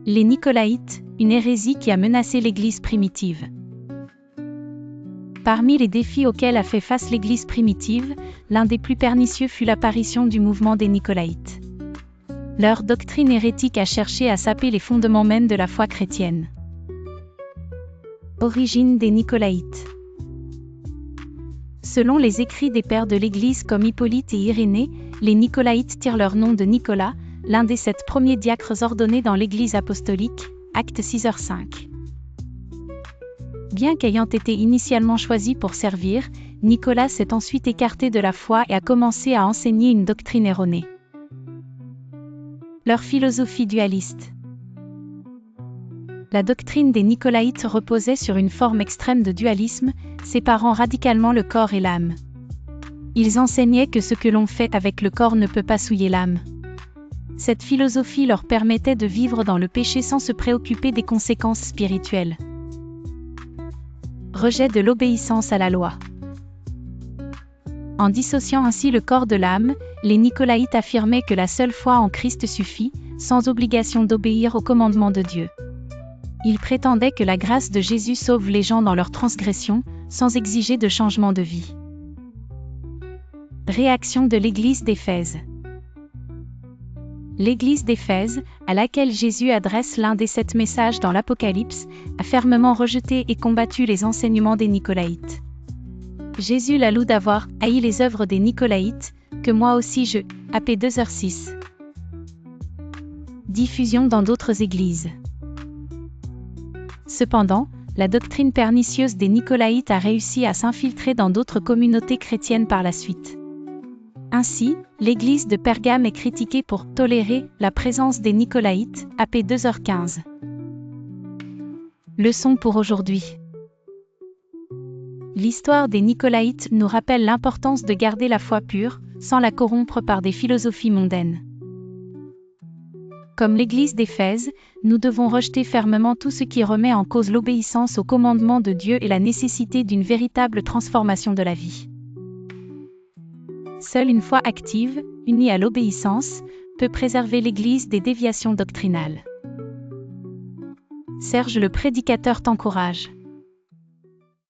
Les Nicolaïtes, une hérésie qui a menacé l'Église primitive. Parmi les défis auxquels a fait face l'Église primitive, l'un des plus pernicieux fut l'apparition du mouvement des Nicolaïtes. Leur doctrine hérétique a cherché à saper les fondements mêmes de la foi chrétienne. Origine des Nicolaïtes. Selon les écrits des pères de l'Église comme Hippolyte et Irénée, les Nicolaïtes tirent leur nom de Nicolas, l'un des 7 premiers diacres ordonnés dans l'Église apostolique, Actes 6h5. Bien qu'ayant été initialement choisi pour servir, Nicolas s'est ensuite écarté de la foi et a commencé à enseigner une doctrine erronée. Leur philosophie dualiste. La doctrine des Nicolaïtes reposait sur une forme extrême de dualisme, séparant radicalement le corps et l'âme. Ils enseignaient que ce que l'on fait avec le corps ne peut pas souiller l'âme. Cette philosophie leur permettait de vivre dans le péché sans se préoccuper des conséquences spirituelles. Rejet de l'obéissance à la loi. En dissociant ainsi le corps de l'âme, les Nicolaïtes affirmaient que la seule foi en Christ suffit, sans obligation d'obéir aux commandements de Dieu. Ils prétendaient que la grâce de Jésus sauve les gens dans leurs transgressions, sans exiger de changement de vie. Réaction de l'Église d'Éphèse. L'Église d'Éphèse, à laquelle Jésus adresse l'un des 7 messages dans l'Apocalypse, a fermement rejeté et combattu les enseignements des Nicolaïtes. Jésus la loue d'avoir haï les œuvres des Nicolaïtes, que moi aussi je, AP 2h6. Diffusion dans d'autres églises. Cependant, la doctrine pernicieuse des Nicolaïtes a réussi à s'infiltrer dans d'autres communautés chrétiennes par la suite. Ainsi, l'église de Pergame est critiquée pour tolérer la présence des Nicolaïtes, AP 2h15. Leçon pour aujourd'hui. L'histoire des Nicolaïtes nous rappelle l'importance de garder la foi pure, sans la corrompre par des philosophies mondaines. Comme l'église d'Éphèse, nous devons rejeter fermement tout ce qui remet en cause l'obéissance aux commandements de Dieu et la nécessité d'une véritable transformation de la vie. Seule une foi active, unie à l'obéissance, peut préserver l'Église des déviations doctrinales. Serge le prédicateur t'encourage.